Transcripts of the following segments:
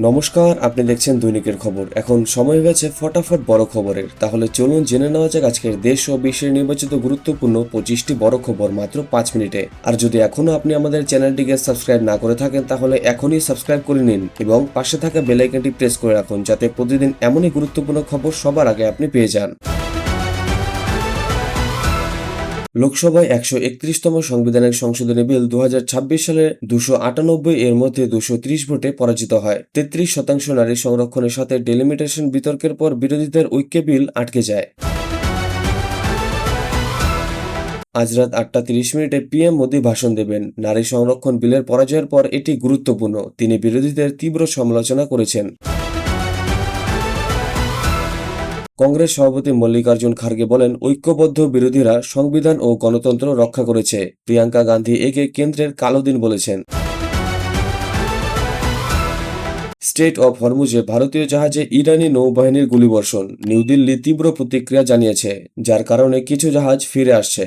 নমস্কার, আপনি দেখছেন দৈনিকের খবর। এখন সময় হয়েছে ফটাফট বড় খবরের। তাহলে চলুন জেনে নেওয়া যাক আজকের দেশ ও বিশ্বের নির্বাচিত গুরুত্বপূর্ণ 25টি বড় খবর মাত্র 5 মিনিটে। আর যদি এখনো আপনি আমাদের চ্যানেলটিকে সাবস্ক্রাইব না করে থাকেন তাহলে এখনই সাবস্ক্রাইব করে নিন এবং পাশে থাকা বেল আইকনটি প্রেস করে রাখুন যাতে প্রতিদিন এমনই গুরুত্বপূর্ণ খবর সবার আগে আপনি পেয়ে যান। লোকসভায় 131তম সাংবিধানিক সংশোধনী বিল 2026 সালের 298 এর মধ্যে 230 ভোটে পরাজিত হয়। 33% নারী সংরক্ষণের সাথে ডেলিমিটেশন বিতর্কের পর বিরোধীদের ঐক্যে বিল আটকে যায়। আজ রাত 8:30 পিএম মোদি ভাষণ দেবেন। নারী সংরক্ষণ বিলের পরাজয়ের পর এটি গুরুত্বপূর্ণ। তিনি বিরোধীদের তীব্র সমালোচনা করেছেন। কংগ্রেস সভাপতি মল্লিকার্জুন খার্গে বলেন, ঐক্যবদ্ধ বিরোধীরা সংবিধান ও গণতন্ত্র রক্ষা করেছে। প্রিয়াঙ্কা গান্ধী একে কেন্দ্রের কালো দিন বলেছেন। স্ট্রেট অফ হরমুজে ভারতীয় জাহাজে ইরানি নৌবাহিনীর গুলিবর্ষণ। নিউ দিল্লি তীব্র প্রতিক্রিয়া জানিয়েছে, যার কারণে কিছু জাহাজ ফিরে আসছে।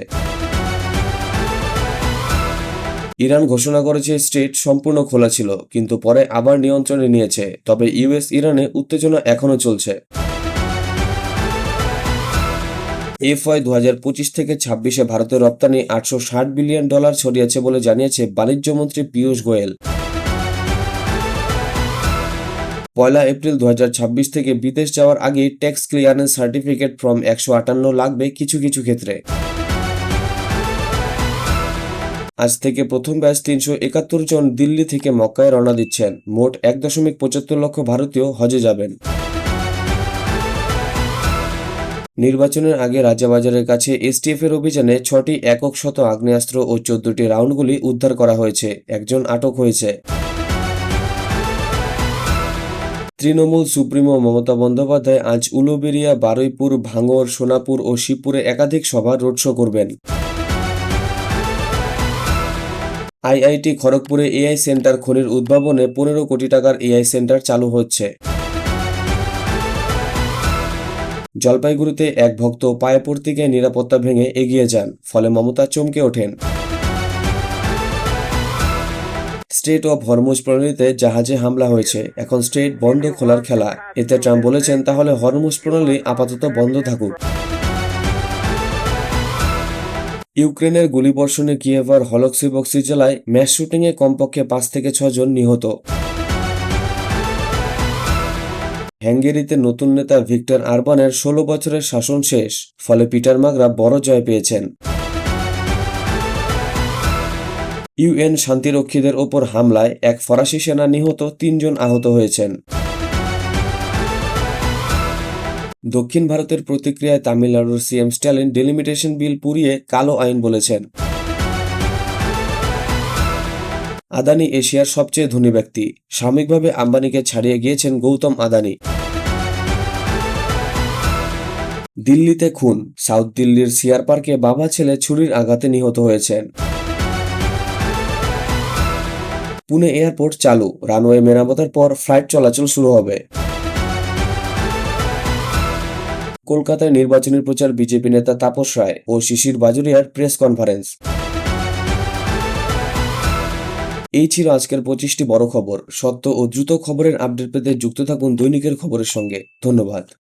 ইরান ঘোষণা করেছে স্ট্রেট সম্পূর্ণ খোলা ছিল, কিন্তু পরে আবার নিয়ন্ত্রণে নিয়েছে। তবে ইউএস ইরানে উত্তেজনা এখনও চলছে। FY 2025 থেকে 26-এ ভারতের রপ্তানি $860 বিলিয়ন ছড়িয়েছে বলে জানিয়েছে বাণিজ্যমন্ত্রী পীয়ূষ গোয়েল। 1 এপ্রিল 2026 থেকে বিদেশ যাওয়ার আগে ট্যাক্স ক্লিয়ারেন্স সার্টিফিকেট ফর্ম 158 লাগবে কিছু কিছু ক্ষেত্রে। আজ থেকে প্রথম ব্যাচ 371 জন দিল্লি থেকে মক্কায় রওনা দিচ্ছেন। মোট 1.75 লক্ষ ভারতীয় হজে যাবেন। নির্বাচনের আগে রাজাবাজারের কাছে STF এর অভিযানে 6টি একক শত আগ্নেয়াস্ত্র ও 14টি রাউন্ডগুলি উদ্ধার করা হয়েছে। একজন আটক হয়েছে। তৃণমূল সুপ্রিমো মমতা বন্দ্যোপাধ্যায় আজ উলুবেড়িয়া, বারুইপুর, ভাঙড়, সোনাপুর ও শিবপুরে একাধিক সভা রোড শো করবেন। IIT খড়গপুরে AI সেন্টার খনির উদ্ভাবনে 15 কোটি টাকার AI সেন্টার চালু হচ্ছে। জলপাইগুড়িতে এক ভক্ত পায়ে পড়তে গিয়ে নিরাপত্তা ভেঙে এগিয়ে যান, ফলে মমতা চমকে ওঠেন। স্ট্রেট অফ হরমুজ প্রণালীতে জাহাজে হামলা হয়েছে, এখন স্ট্রেট বন্ধ খোলার খেলা। এতে ট্রাম্প বলেছেন, তাহলে হরমুজ প্রণালী আপাতত বন্ধ থাকুক। ইউক্রেনের গুলিবর্ষণে কিয়েভার হলক্সিবক্সি জেলায় ম্যাস শুটিংয়ে কমপক্ষে 5 থেকে 6 জন নিহত। হাঙ্গেরিতে নতুন নেতা ভিক্টর আরবানের 16 বছরের শাসন শেষ, ফলে পিটার মাগরা বড় জয় পেয়েছেন। UN শান্তিরক্ষীদের ওপর হামলায় এক ফরাসি সেনা নিহত, 3 জন আহত হয়েছেন। দক্ষিণ ভারতের প্রতিক্রিয়ায় তামিলনাড়ুর CM স্ট্যালিন ডেলিমিটেশন বিল পুড়িয়ে কালো আইন বলেছেন। আদানি এশিয়ার সবচেয়ে ধনী ব্যক্তি। সাময়িকভাবে আম্বানিকে ছাড়িয়ে গিয়েছেন গৌতম আদানি। দিল্লিতে খুন। সাউথ দিল্লির সিআর পার্কে বাবা ছেলে ছুরির আঘাতে নিহত হয়েছেন। পুনে এয়ারপোর্ট চালু। রানওয়ে মেরামতের পর ফ্লাইট চলাচল শুরু হবে। কলকাতায় নির্বাচনী প্রচার বিজেপি নেতা তাপস রায় ও শিশির বাজুরিয়ার প্রেস কনফারেন্স। এই ছিল আজকের 25টি বড় খবর। সত্য ও দ্রুত খবরের আপডেট পেতে যুক্ত থাকুন দৈনিকের খবরের সঙ্গে। ধন্যবাদ।